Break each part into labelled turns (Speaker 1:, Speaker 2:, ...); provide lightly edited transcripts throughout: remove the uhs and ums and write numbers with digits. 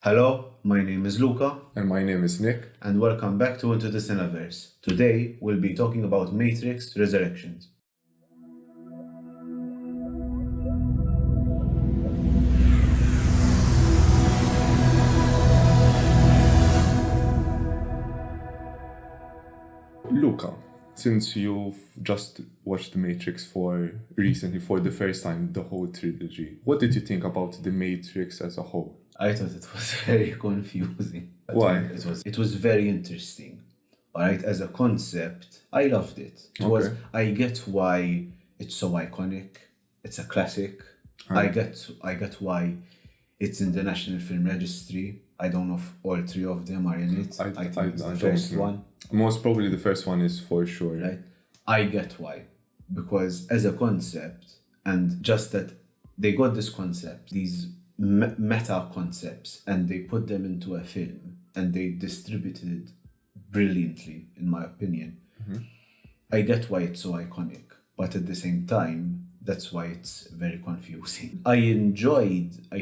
Speaker 1: Hello, my name is Luca,
Speaker 2: And my name is Nick.
Speaker 1: and welcome back to Into the Cina-Verse. Today, we'll be talking about Matrix Resurrections.
Speaker 2: Luca, since you've just watched The Matrix recently for the first time, the whole trilogy, what did you think about The Matrix as a whole?
Speaker 1: I thought it was very confusing.
Speaker 2: Why?
Speaker 1: It was very interesting. Alright, as a concept, I loved it.
Speaker 2: Okay.
Speaker 1: I get why it's so iconic. It's a classic. I get why it's in the National Film Registry. I don't know if all three of them are in it. I think it's the
Speaker 2: don't
Speaker 1: first
Speaker 2: know.
Speaker 1: one.
Speaker 2: Most probably the first one is for sure.
Speaker 1: Right? I get why. Because as a concept, and just that they got this concept, these meta concepts, and they put them into a film and they distributed brilliantly, in my opinion. I get why it's so iconic, but at the same time, that's why it's very confusing. I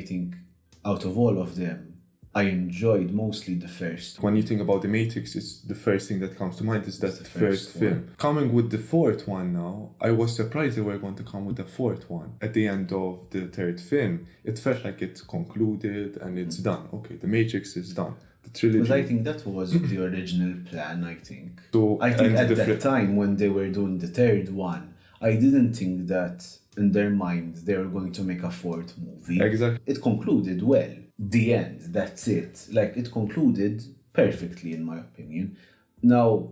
Speaker 1: think, out of all of them, I enjoyed mostly the first.
Speaker 2: When you think about The Matrix, it's the first thing that comes to mind is that
Speaker 1: the
Speaker 2: first
Speaker 1: first
Speaker 2: film. Coming with the fourth one now, I was surprised they were going to come with the fourth one. At the end of the third film, it felt like it's concluded and it's done. Okay, The Matrix is done. The trilogy.
Speaker 1: Because I think that was the original plan, I think.
Speaker 2: So,
Speaker 1: I think
Speaker 2: and
Speaker 1: at
Speaker 2: the
Speaker 1: that time when they were doing the third one, I didn't think that in their mind they were going to make a fourth movie.
Speaker 2: Exactly.
Speaker 1: It concluded well. The end, that's it. Like, it concluded perfectly, in my opinion. Now,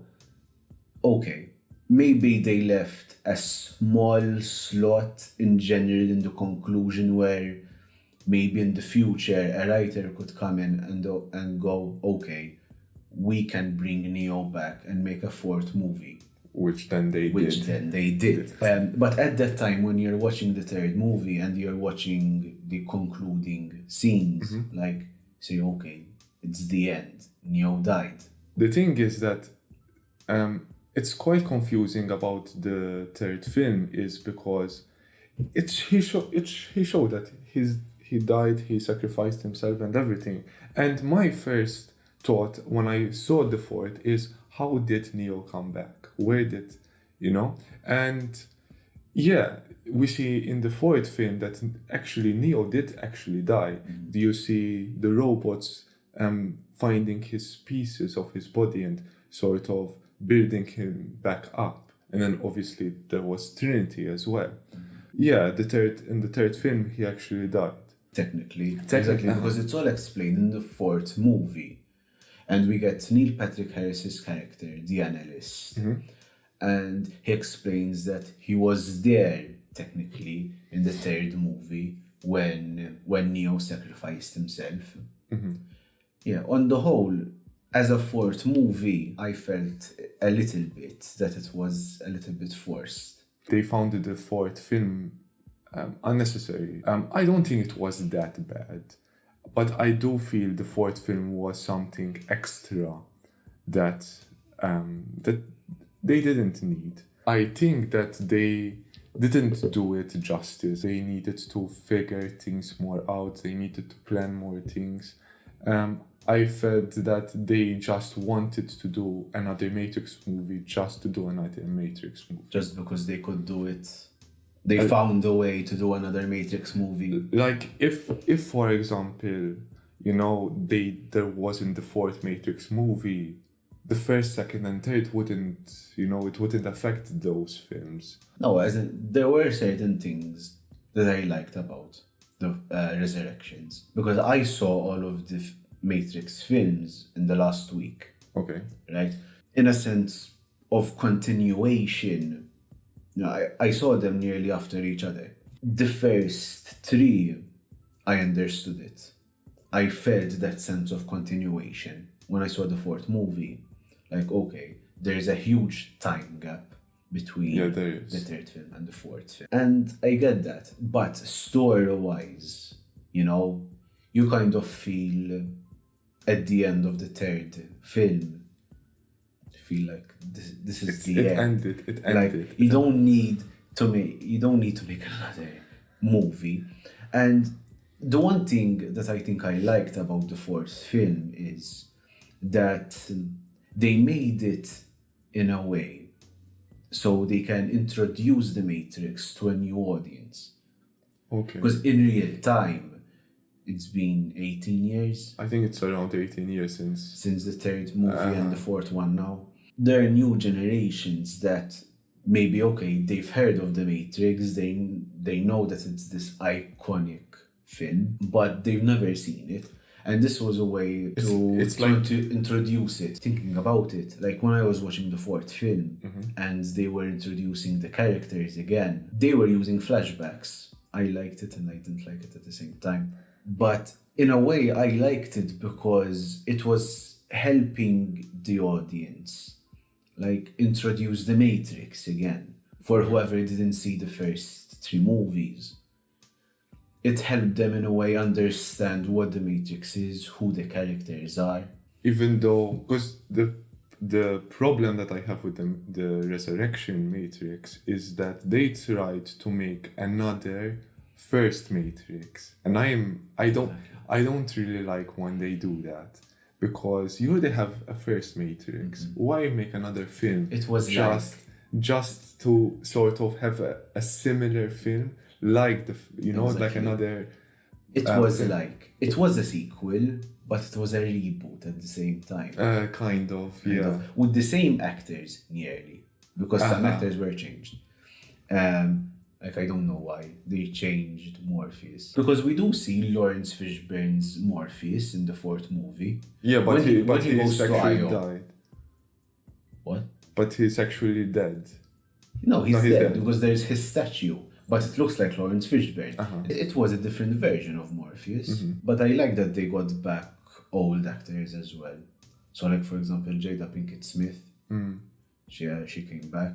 Speaker 1: okay, maybe they left a small slot in general in the conclusion where maybe in the future a writer could come in and go, okay, we can bring Neo back and make a fourth movie.
Speaker 2: Which then they
Speaker 1: Which
Speaker 2: did.
Speaker 1: then they did. But at that time, when you're watching the third movie and you're watching the concluding scenes, like, say, okay, it's the end. Neo died.
Speaker 2: The thing is that it's quite confusing about the third film is because he showed that he died, he sacrificed himself and everything. And my first thought when I saw the fourth is, how did Neo come back? Where did, And yeah, we see in the fourth film that actually Neo did actually die. Do you see the robots finding his pieces of his body and sort of building him back up? And then obviously there was Trinity as well. Yeah, in the third film he actually died.
Speaker 1: Technically, because it's all explained in the fourth movie. And we get Neil Patrick Harris's character, the analyst. And he explains that he was there, technically, in the third movie when Neo sacrificed himself. Yeah, on the whole, as a fourth movie, I felt a little bit that it was a little bit forced.
Speaker 2: They found the fourth film unnecessary. I don't think it was that bad. But I do feel the fourth film was something extra that that they didn't need. I think that they didn't do it justice. They needed to figure things more out. They needed to plan more things. I felt that they just wanted to do another Matrix movie just to do another Matrix movie.
Speaker 1: Just because they could do it. They found a way to do another Matrix movie.
Speaker 2: Like if for example, there wasn't the fourth Matrix movie, the first, second, and third wouldn't affect those films.
Speaker 1: No, as in, there were certain things that I liked about the Resurrections. Because I saw all of the Matrix films in the last week.
Speaker 2: Okay.
Speaker 1: Right? In a sense of continuation, I saw them nearly after each other. The first three, I understood it. I felt that sense of continuation. When I saw the fourth movie, like, okay, there's a huge time gap between
Speaker 2: there is.
Speaker 1: the third film and the fourth film. And I get that. But story-wise, you kind of feel at the end of the third film, feel like this is the end.
Speaker 2: It ended.
Speaker 1: Like, you don't need to make another movie. And The one thing that I think I liked about the fourth film is that they made it in a way so they can introduce the Matrix to a new audience.
Speaker 2: Okay.
Speaker 1: Because in real time, it's been 18 years
Speaker 2: I think it's around 18 years
Speaker 1: since the third movie and the fourth one now. There are new generations that maybe, okay, they've heard of the Matrix, they know that it's this iconic film, but they've never seen it. And this was a way to introduce it. Thinking about it, like when I was watching the fourth film and they were introducing the characters again, they were using flashbacks. I liked it and I didn't like it at the same time. But in a way, I liked it because it was helping the audience, like introduce the Matrix again for whoever didn't see the first three movies. It helped them in a way understand what the Matrix is, who the characters are.
Speaker 2: Even though, because the problem that I have with the Resurrection Matrix is that they tried to make another first Matrix, and I don't really like when they do that, because you already have a first Matrix. Why make another film?
Speaker 1: It was
Speaker 2: just to sort of have a similar film like like
Speaker 1: Exactly.
Speaker 2: another.
Speaker 1: It was a sequel, but it was a reboot at the same time.
Speaker 2: Kind of,
Speaker 1: Kind
Speaker 2: yeah.
Speaker 1: of, with the same actors nearly, because some actors were changed. Like I don't know why they changed Morpheus, because we do see Lawrence Fishburne's Morpheus in the fourth movie.
Speaker 2: Yeah, but
Speaker 1: When
Speaker 2: he
Speaker 1: goes to
Speaker 2: actually
Speaker 1: Io.
Speaker 2: died.
Speaker 1: What?
Speaker 2: But he's actually dead.
Speaker 1: No, he's
Speaker 2: he's
Speaker 1: dead
Speaker 2: dead.
Speaker 1: because there's his statue, but it looks like Lawrence Fishburne. It was a different version of Morpheus, but I like that they got back old actors as well. So, like for example, Jada Pinkett Smith, she came back.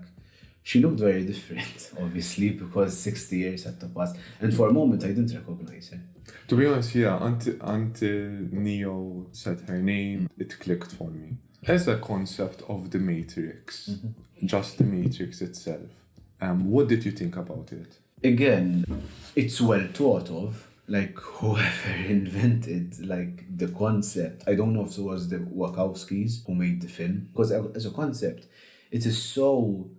Speaker 1: She looked very different, obviously, because 60 years had to pass, and for a moment I didn't recognize her.
Speaker 2: To be honest, yeah, until Neo said her name, it clicked for me. As a concept of the Matrix, just the Matrix itself, what did you think about it?
Speaker 1: Again, it's well thought of. Like whoever invented like the concept, I don't know if it was the Wachowskis who made the film, because as a concept, it is so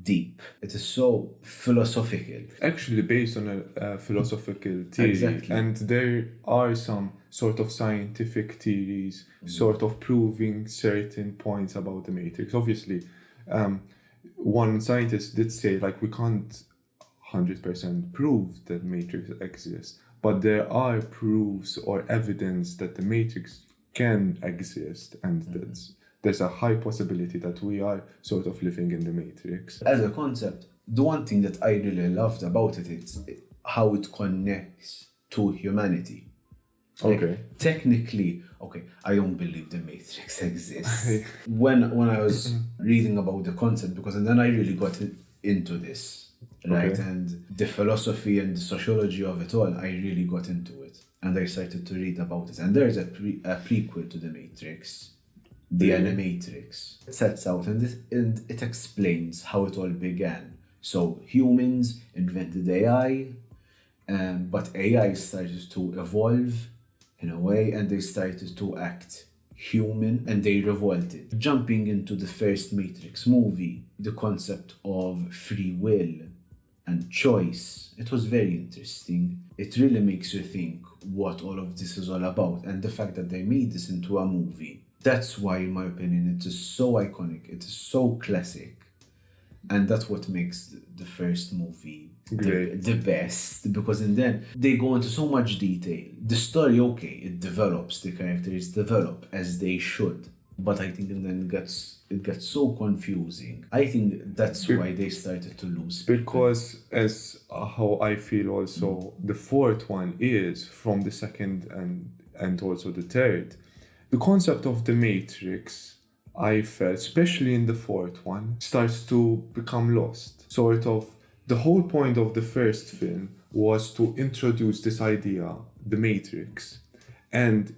Speaker 1: deep. It is so philosophical.
Speaker 2: Actually based on a philosophical theory.
Speaker 1: Exactly.
Speaker 2: And there are some sort of scientific theories sort of proving certain points about the Matrix. Obviously, one scientist did say like we can't 100% prove that Matrix exists, but there are proofs or evidence that the Matrix can exist, and there's a high possibility that we are sort of living in the Matrix.
Speaker 1: As a concept, the one thing that I really loved about it is how it connects to humanity. Like,
Speaker 2: Okay.
Speaker 1: technically, okay, I don't believe the Matrix exists. when I was reading about the concept, and then I really got into this, right?
Speaker 2: Okay.
Speaker 1: And the philosophy and the sociology of it all, I really got into it. And I started to read about it. And there's a prequel to the Matrix, The Animatrix. It sets out and it explains how it all began. So humans invented AI, but AI started to evolve in a way, and they started to act human, and they revolted. Jumping into the first Matrix movie, the concept of free will and choice, it was very interesting. It really makes you think what all of this is all about, and the fact that they made this into a movie. That's why, in my opinion, it is so iconic, it is so classic, and that's what makes the first movie
Speaker 2: Great.
Speaker 1: the best, because then they go into so much detail. The story, okay, it develops, the characters develop as they should, but I think then it gets so confusing. I think that's why they started to lose people.
Speaker 2: Because as how I feel also, the fourth one is from the second and also the third. The concept of the Matrix, I felt, especially in the fourth one, starts to become lost. Sort of, the whole point of the first film was to introduce this idea, the Matrix. And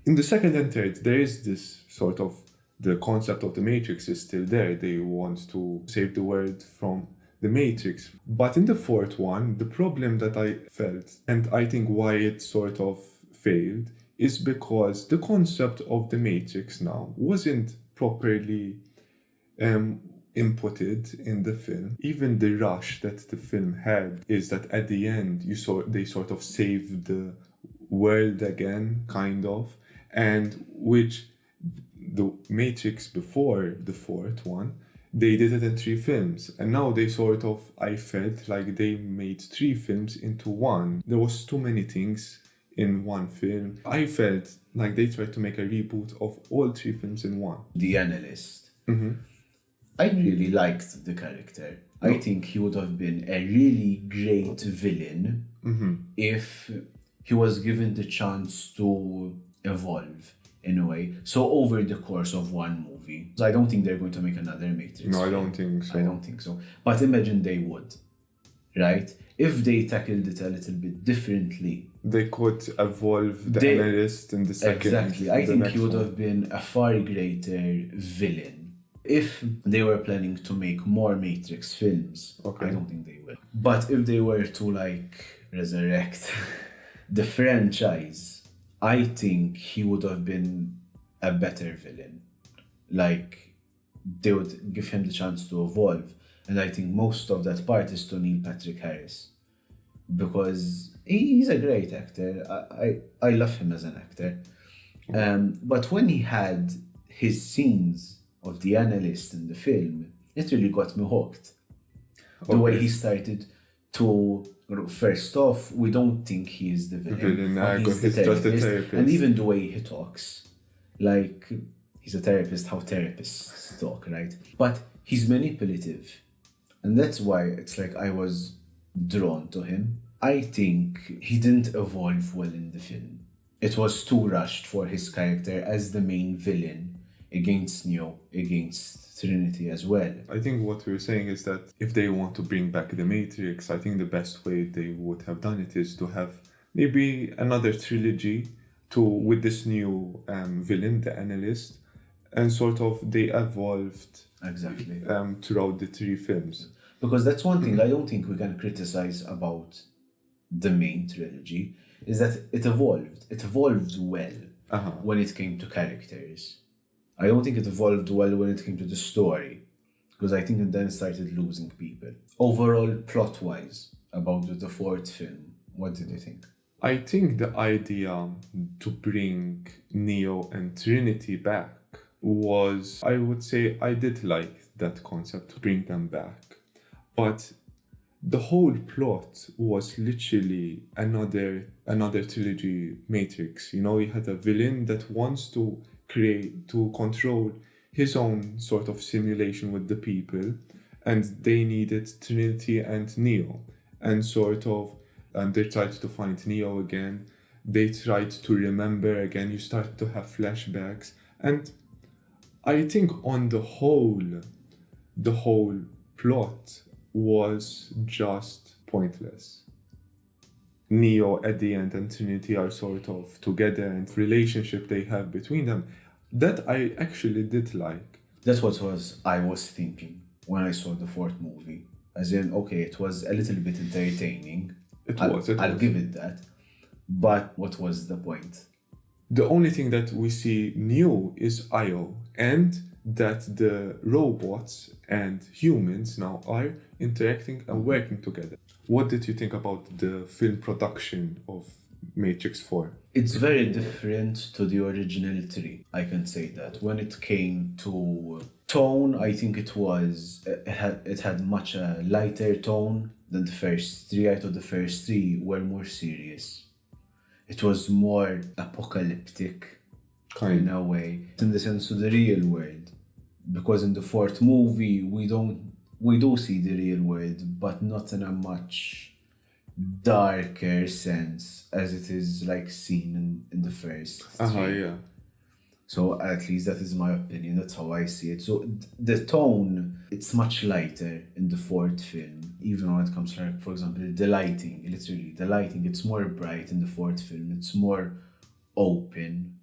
Speaker 2: in the second and third, there is this sort of, the concept of the Matrix is still there. They want to save the world from the Matrix. But in the fourth one, the problem that I felt, and I think why it sort of failed, is because the concept of the Matrix now wasn't properly inputted in the film. Even the rush that the film had is that at the end they sort of saved the world again, kind of, and which the Matrix before the fourth one, they did it in 3 films, and now they sort of, I felt like they made 3 films into one. There was too many things in one film. I felt like they tried to make a reboot of all 3 films in one.
Speaker 1: The Analyst. I really liked the character. I think he would have been a really great villain if he was given the chance to evolve in a way. So over the course of one movie. So I don't think they're going to make another Matrix
Speaker 2: No, I
Speaker 1: film.
Speaker 2: don't think so.
Speaker 1: I don't think so. But imagine they would, right? If they tackled it a little bit differently.
Speaker 2: They could evolve the Analyst in the second.
Speaker 1: Exactly. I think he would have been a far greater villain. If they were planning to make more Matrix films, I don't think they will. But if they were to like resurrect the franchise, I think he would have been a better villain. Like, they would give him the chance to evolve. And I think most of that part is to Neil Patrick Harris. Because he's a great actor. I love him as an actor. But when he had his scenes of the Analyst in the film, it really got me hooked. The way he started to, first off, we don't think he is the villain. He's just a therapist. And even the way he talks, like, he's a therapist, how therapists talk, right? But he's manipulative. And that's why it's like I was drawn to him. I think he didn't evolve well in the film. It was too rushed for his character as the main villain against Neo, against Trinity as well.
Speaker 2: I think what we're saying is that if they want to bring back the Matrix, I think the best way they would have done it is to have maybe another trilogy with this new villain, the Analyst, and sort of they evolved throughout the 3 films.
Speaker 1: Because that's one thing I don't think we can criticize about the main trilogy, is that it evolved. It evolved well when it came to characters. I don't think it evolved well when it came to the story, because I think it then started losing people. Overall, plot-wise, about the 4th film, what did you think?
Speaker 2: I think the idea to bring Neo and Trinity back was, I would say, I did like that concept, to bring them back. But the whole plot was literally another trilogy Matrix. You know, you had a villain that wants to control his own sort of simulation with the people, and they needed Trinity and Neo, and sort of they tried to find Neo again, they tried to remember again, you start to have flashbacks, and I think on the whole plot was just pointless. Neo at the end and Trinity are sort of together, and the relationship they have between them, that I actually did like.
Speaker 1: That's what I was thinking when I saw the 4th movie. As in, okay, it was a little bit entertaining. I'll give it that. But what was the point?
Speaker 2: The only thing that we see new is Io, and that the robots and humans now are interacting and working together. What did you think about the film production of Matrix 4?
Speaker 1: It's very different to the original 3, I can say that. When it came to tone, I think it had much a lighter tone than the first 3. I thought the first 3 were more serious. It was more apocalyptic in a way, in the sense of the real world. Because in the 4th movie, we do see the real world, but not in a much darker sense as it is like seen in the first 3.
Speaker 2: Yeah.
Speaker 1: So at least that is my opinion, that's how I see it. So the tone, it's much lighter in the 4th film, even when it comes to, like, for example, the lighting, it's more bright in the 4th film, it's more open,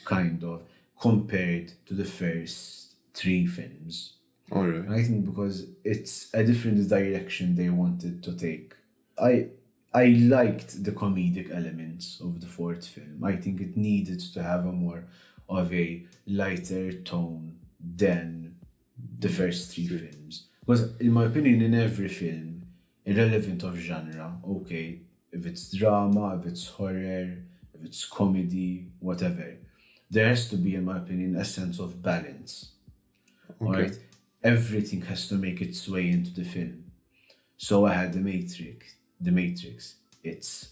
Speaker 1: kind of, compared to the first 3 films.
Speaker 2: All right.
Speaker 1: I think because it's a different direction they wanted to take. I I liked the comedic elements of the fourth film. I think it needed to have a more of a lighter tone than the first three films. Because in my opinion, in every film, irrelevant of genre, okay, if it's drama, if it's horror, if it's comedy, whatever, there has to be, in my opinion, a sense of balance. All
Speaker 2: Okay.
Speaker 1: right, everything has to make its way into the film. So I had the Matrix. The Matrix. It's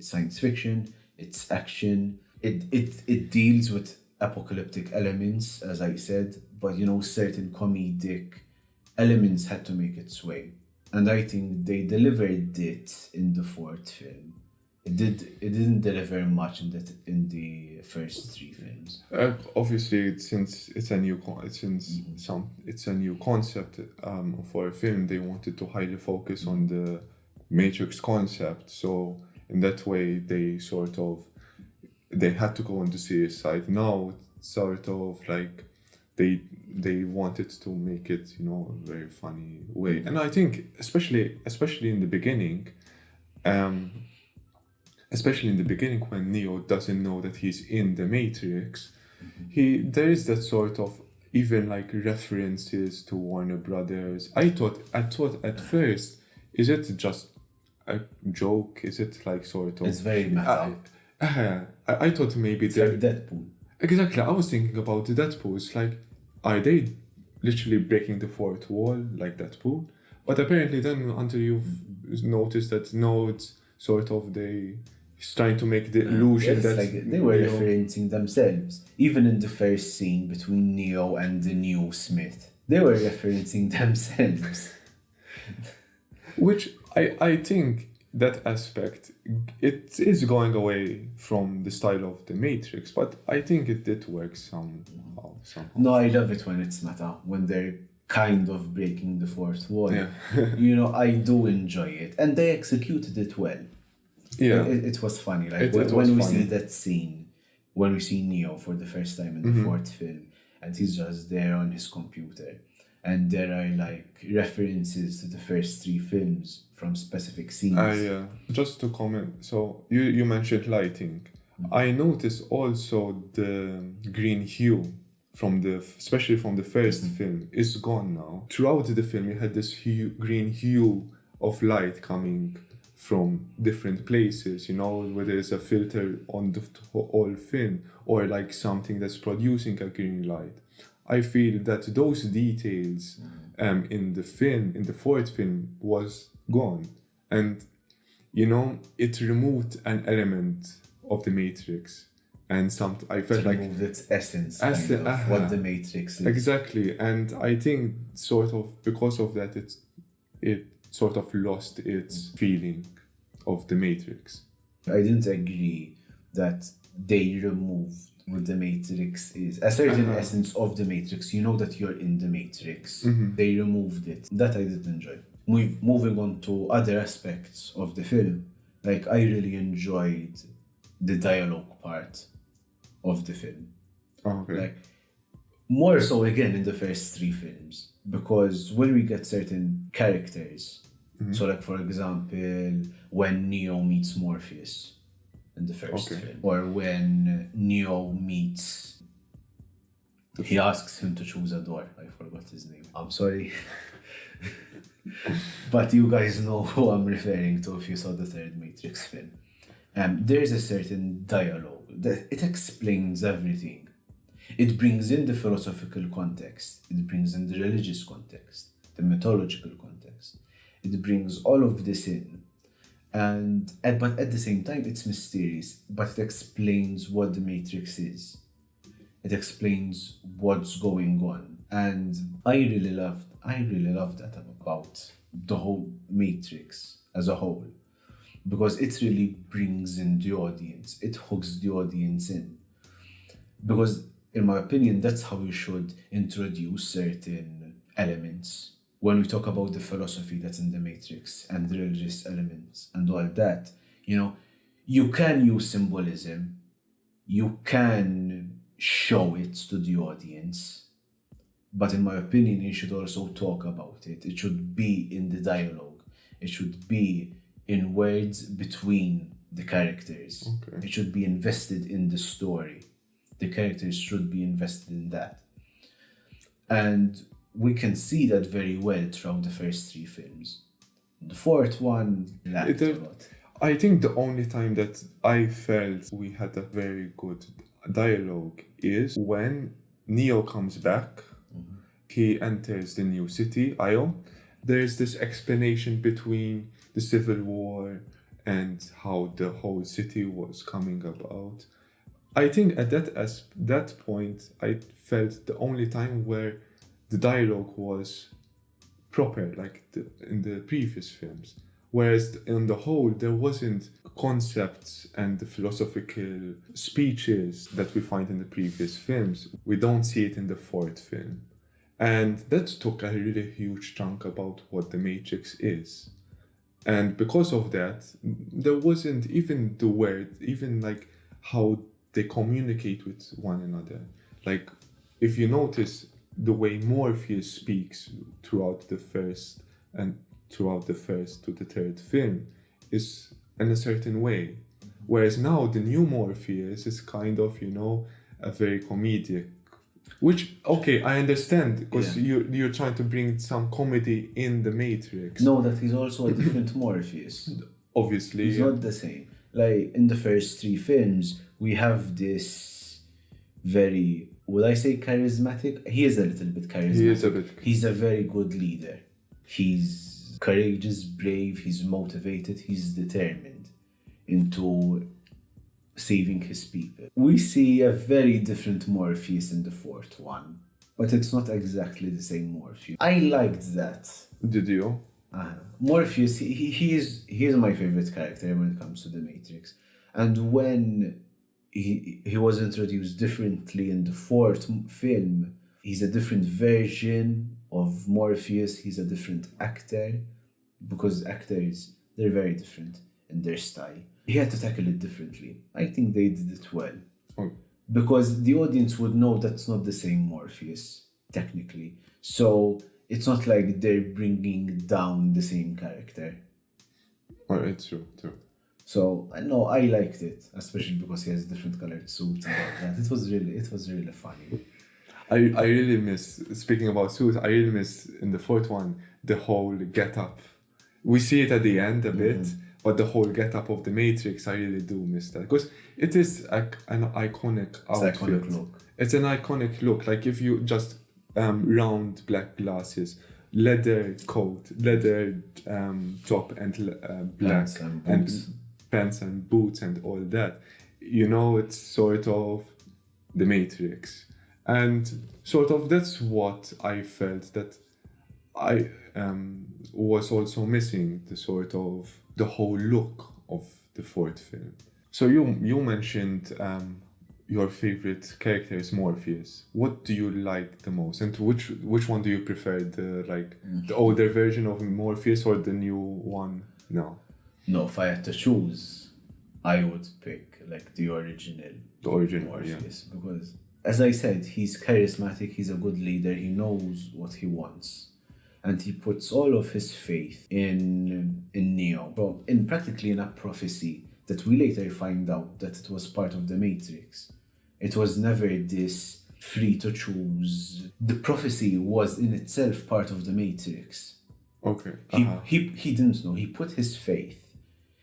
Speaker 1: science fiction. It's action. It deals with apocalyptic elements, as I said, but certain comedic elements had to make its way, and I think they delivered it in the fourth film. It didn't deliver much in the first three films.
Speaker 2: Obviously, since it's a new it's a new concept for a film, they wanted to highly focus on the Matrix concept. So in that way, they had to go on the serious side. Now it's sort of like they wanted to make it, a very funny way. And I think especially in the beginning, um, especially in the beginning when Neo doesn't know that he's in the Matrix, there is that sort of even like references to Warner Brothers. I thought at first, is it just a joke? Is it like sort of?
Speaker 1: It's very meta.
Speaker 2: I thought maybe
Speaker 1: It's
Speaker 2: they're
Speaker 1: like Deadpool.
Speaker 2: exactly. I was thinking about Deadpool. It's like, are they literally breaking the fourth wall like Deadpool? But apparently, then until you've noticed that no, it's sort of he's trying to make the illusion
Speaker 1: Yes,
Speaker 2: that
Speaker 1: like they were
Speaker 2: Neo-
Speaker 1: referencing themselves. Even in the first scene between Neo and the new Smith, they were referencing themselves.
Speaker 2: which I think that aspect, it is going away from the style of the Matrix, but I think it did work somehow.
Speaker 1: No, I love it when it's meta, when they're kind of breaking the fourth wall.
Speaker 2: Yeah.
Speaker 1: I do enjoy it, and they executed it well.
Speaker 2: Yeah.
Speaker 1: It was funny. Like
Speaker 2: It
Speaker 1: when,
Speaker 2: was
Speaker 1: when we
Speaker 2: funny.
Speaker 1: see that scene, when we see Neo for the first time in the fourth film, and he's just there on his computer, and there are like references to the first three films from specific scenes.
Speaker 2: Just to comment, so you mentioned lighting. I noticed also the green hue especially from the first film is gone now. Throughout the film, you had this green hue of light coming from different places, whether it's a filter on the whole film or like something that's producing a green light. I feel that those details in the fourth film was gone. And, it removed an element of the Matrix. And I felt
Speaker 1: To
Speaker 2: like
Speaker 1: remove its essence, kind of what the Matrix is.
Speaker 2: exactly, and I think sort of because of that, it sort of lost its feeling of the Matrix.
Speaker 1: I didn't agree that they removed what the Matrix is. A certain essence of the Matrix. You know that you're in the Matrix. They removed it. That I did enjoy. Moving on to other aspects of the film, like I really enjoyed the dialogue part of the film.
Speaker 2: Oh, okay.
Speaker 1: Like more so again in the first three films, because when we get certain characters, so like for example when Neo meets Morpheus in the first film, or when Neo meets, he asks him to choose a door. I forgot his name, I'm sorry. But you guys know who I'm referring to if you saw the third Matrix film. There's a certain dialogue that it explains everything. It brings in the philosophical context, it brings in the religious context, the mythological context. It brings all of this in. But at the same time, it's mysterious, but it explains what the Matrix is. It explains what's going on. And I really love that about the whole Matrix as a whole. Because it really brings in the audience. It hooks the audience in. Because, in my opinion, that's how you should introduce certain elements. When we talk about the philosophy that's in the Matrix and the religious elements and all that, you can use symbolism, you can show it to the audience, But in my opinion, he should also talk about it. It should be in the dialogue. It should be in words between the characters.
Speaker 2: Okay.
Speaker 1: It should be invested in the story. The characters should be invested in that. And we can see that very well throughout the first three films. The fourth one lacked a lot.
Speaker 2: I think the only time that I felt we had a very good dialogue is when Neo comes back. He enters the new city, Io. There's this explanation between the Civil War and how the whole city was coming about. I think at that point, I felt the only time where the dialogue was proper, like in the previous films. Whereas on the whole, there wasn't concepts and the philosophical speeches that we find in the previous films. We don't see it in the fourth film. And that took a really huge chunk about what the Matrix is. And because of that, there wasn't even the word, even like how they communicate with one another. Like, if you notice the way Morpheus speaks throughout the first to the third film is in a certain way. Whereas now the new Morpheus is kind of, a very comedic. Which, okay, I understand, because you're trying to bring some comedy in the Matrix.
Speaker 1: No, that he's also a different Morpheus.
Speaker 2: Obviously.
Speaker 1: He's not the same. Like, in the first three films, we have this very, would I say charismatic? He is a little bit charismatic.
Speaker 2: He is a bit.
Speaker 1: He's a very good leader. He's courageous, brave, he's motivated, he's determined into saving his people. We see a very different Morpheus in the fourth one, but it's not exactly the same Morpheus. I liked that.
Speaker 2: Did you?
Speaker 1: Morpheus, he is my favorite character when it comes to the Matrix. And when he was introduced differently in the fourth film, he's a different version of Morpheus, he's a different actor, because actors, they're very different in their style. He had to tackle it differently. I think they did it well.
Speaker 2: Oh.
Speaker 1: Because the audience would know that's not the same Morpheus, technically. So it's not like they're bringing down the same character.
Speaker 2: Oh, it's true.
Speaker 1: So no, I liked it, especially because he has different colored suits and all that. It was really funny.
Speaker 2: I really miss, speaking about suits, I really miss in the fourth one the whole get-up. We see it at the end a bit, but the whole get-up of the Matrix, I really do miss that. Because it is an iconic outfit.
Speaker 1: It's an iconic look.
Speaker 2: It's an iconic look. Like if you just round black glasses, leather coat, leather top and black pants and boots and all that. It's sort of the Matrix. And sort of that's what I felt that I was also missing, the whole look of the fourth film. So you mentioned your favorite character is Morpheus. What do you like the most, and which one do you prefer? The older version of Morpheus or the new one? No,
Speaker 1: if I had to choose, I would pick like the original Morpheus, because as I said, he's charismatic, he's a good leader, he knows what he wants, and he puts all of his faith in Neo. So practically in a prophecy that we later find out that it was part of the Matrix. It was never this free to choose. The prophecy was in itself part of the Matrix.
Speaker 2: Okay.
Speaker 1: He didn't know. He put his faith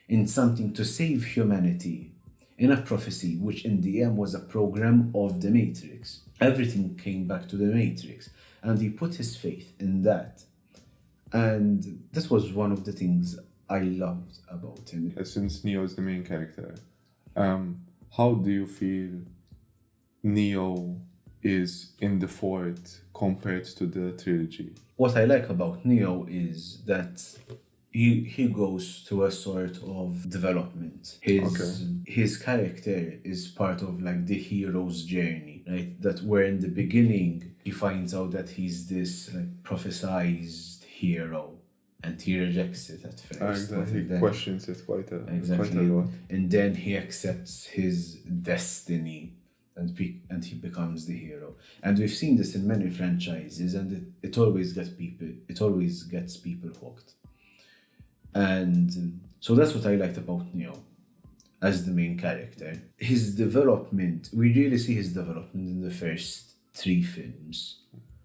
Speaker 1: in something to save humanity, in a prophecy, which in the end was a program of the Matrix. Everything came back to the Matrix, and he put his faith in that. And this was one of the things I loved about him.
Speaker 2: Since Neo is the main character, how do you feel Neo is in the fourth compared to the trilogy?
Speaker 1: What I like about Neo is that he goes to a sort of development. His character is part of like the hero's journey, right? That where in the beginning he finds out that he's this like prophesized hero, and he rejects it at first.
Speaker 2: He questions it quite a lot.
Speaker 1: And then he accepts his destiny, and and he becomes the hero. And we've seen this in many franchises, and it always gets people hooked. And so that's what I liked about Neo as the main character. His development, we really see his development in the first 3 films.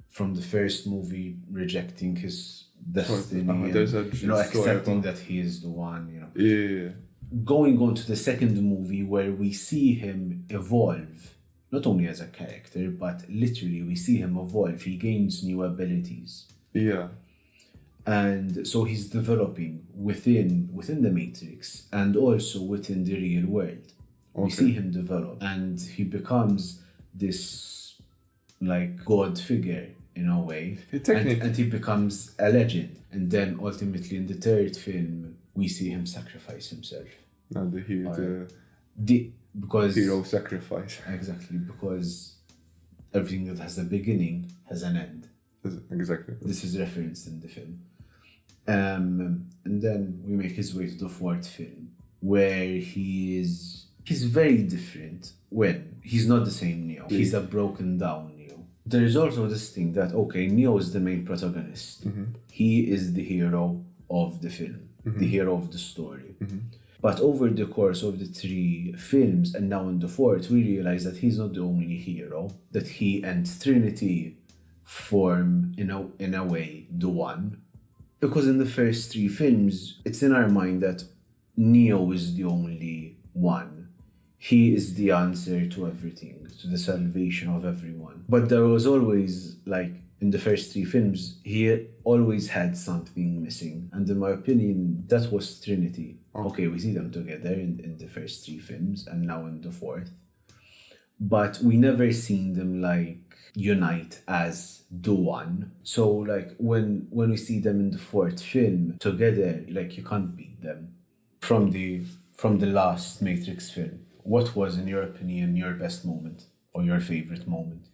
Speaker 1: From the first movie rejecting his destiny,
Speaker 2: there's a
Speaker 1: and,
Speaker 2: story
Speaker 1: accepting
Speaker 2: about-
Speaker 1: that he is the one,
Speaker 2: Yeah.
Speaker 1: Going on to the second movie where we see him evolve, not only as a character, but literally we see him evolve. He gains new abilities.
Speaker 2: Yeah.
Speaker 1: And so he's developing within the Matrix and also within the real world. We
Speaker 2: Okay.
Speaker 1: see him develop, and he becomes this like god figure in a way. And he becomes a legend. And then ultimately in the third film, we see him sacrifice himself.
Speaker 2: Not the hero.
Speaker 1: Because
Speaker 2: Hero sacrifice.
Speaker 1: Exactly, because everything that has a beginning has an end.
Speaker 2: Exactly.
Speaker 1: This is referenced in the film. And then we make his way to the 4th film, where he's very different. When he's not the same Neo, he's a broken down Neo. There is also this thing that, okay, Neo is the main protagonist. He is the hero of the film, the hero of the story. But over the course of the 3 films, and now in the 4th, we realize that he's not the only hero, that he and Trinity form, in a way, the one. Because in the first 3 films, it's in our mind that Neo is the only one. He is the answer to everything, to the salvation of everyone. But there was always, like, in the first 3 films, he always had something missing. And in my opinion, that was Trinity. Okay, we see them together in the first 3 films and now in the 4th. But we never seen them, like, unite as the one. So, like, when we see them in the 4th film together, like, you can't beat them. From the last Matrix film, what was, in your opinion, your best moment or your favorite moment?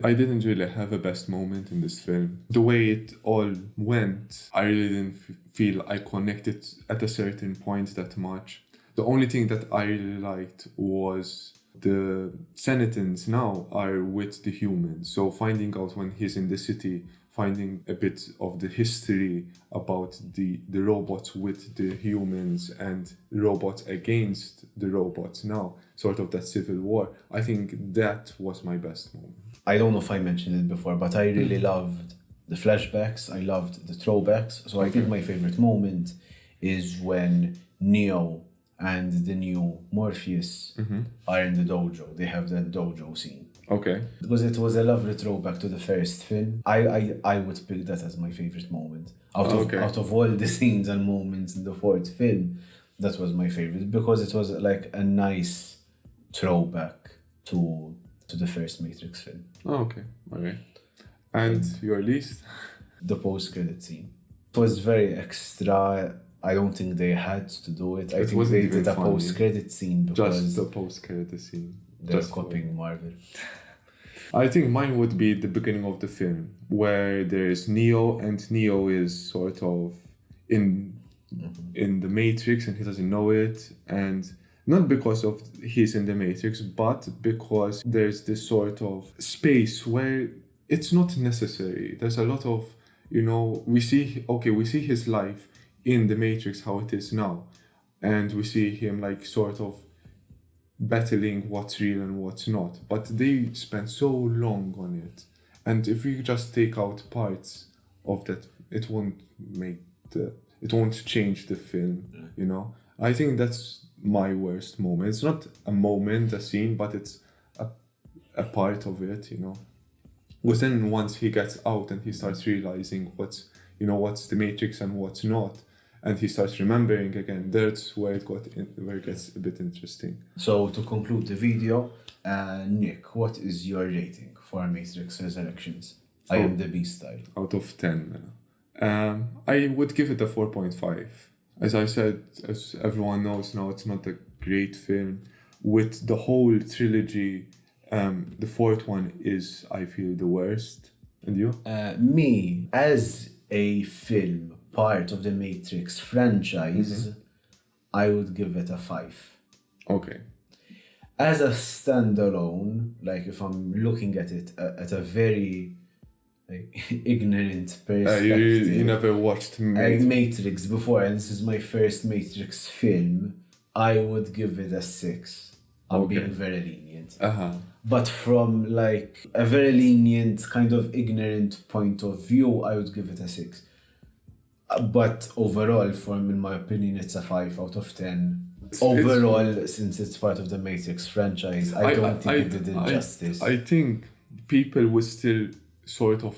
Speaker 2: I didn't really have a best moment in this film. The way it all went, I really didn't feel I connected at a certain point that much. The only thing that I really liked was the Senatons now are with the humans. So finding out when he's in the city, finding a bit of the history about the robots with the humans and robots against the robots now, sort of that civil war. I think that was my best moment.
Speaker 1: I don't know if I mentioned it before, but I really loved the flashbacks. I loved the throwbacks. So I think my favorite moment is when Neo and the new Morpheus are in the dojo. They have that dojo scene.
Speaker 2: Okay.
Speaker 1: Because it was a lovely throwback to the first film. I would pick that as my favorite moment. Out of all the scenes and moments in the 4th film, that was my favorite. Because it was like a nice throwback to the first Matrix film.
Speaker 2: Oh, okay. Okay. And your least?
Speaker 1: The post-credit scene. It was very extra. I don't think they had to do it. I think they did a post-credit scene because
Speaker 2: just the post-credit scene.
Speaker 1: They're copying Marvel.
Speaker 2: I think mine would be the beginning of the film, where there's Neo, and Neo is sort of in the Matrix, and he doesn't know it, and not because of he's in the Matrix, but because there's this sort of space where it's not necessary. There's a lot of, we see his life in the Matrix, how it is now, and we see him like sort of battling what's real and what's not, but they spend so long on it, and if you just take out parts of that, it won't change the film. I think that's my worst moment. It's not a moment, a scene, but it's a part of it. Because then once he gets out and he starts realizing what's the Matrix and what's not, and he starts remembering again, that's where it gets a bit interesting.
Speaker 1: So to conclude the video, Nick, what is your rating for Matrix Resurrections? IMDb style.
Speaker 2: Out of 10. I would give it a 4.5. As I said, as everyone knows now, it's not a great film. With the whole trilogy, the 4th one is, I feel, the worst. And you?
Speaker 1: Me, as a film part of the Matrix franchise, I would give it a 5.
Speaker 2: Okay.
Speaker 1: as a standalone, like if I'm looking at it at a very like ignorant
Speaker 2: You
Speaker 1: perspective,
Speaker 2: never watched
Speaker 1: Matrix before, and this is my first Matrix film, I would give it a 6. I'm
Speaker 2: Okay.
Speaker 1: being very lenient.
Speaker 2: Uh-huh.
Speaker 1: But from like a very lenient, kind of ignorant point of view, I would give it a 6. But overall, in my opinion, it's a 5 out of 10. Overall, since it's part of the Matrix franchise, I don't think it did justice.
Speaker 2: I think people will still sort of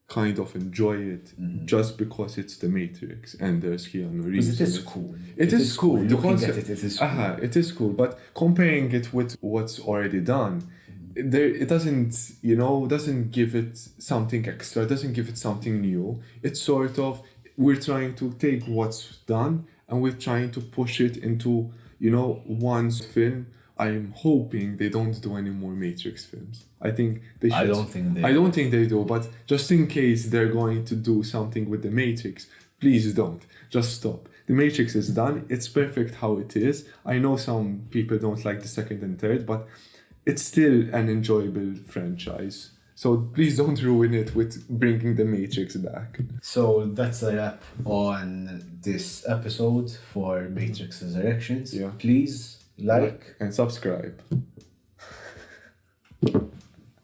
Speaker 2: kind of enjoy it just because it's the Matrix and there's Keanu Reeves.
Speaker 1: Because it is cool.
Speaker 2: It is cool. The
Speaker 1: Looking
Speaker 2: concept,
Speaker 1: at it is cool.
Speaker 2: It is cool. But comparing it with what's already done, it doesn't, doesn't give it something extra, doesn't give it something new. It's sort of, we're trying to take what's done and we're trying to push it into, one film. I'm hoping they don't do any more Matrix films. I think they should. I don't think they do, but just in case they're going to do something with the Matrix, please don't. Just stop. The Matrix is done. It's perfect how it is. I know some people don't like the second and third, but it's still an enjoyable franchise. So please don't ruin it with bringing the Matrix back.
Speaker 1: So that's a wrap on this episode for Matrix Resurrections.
Speaker 2: Yeah.
Speaker 1: Please like
Speaker 2: and subscribe.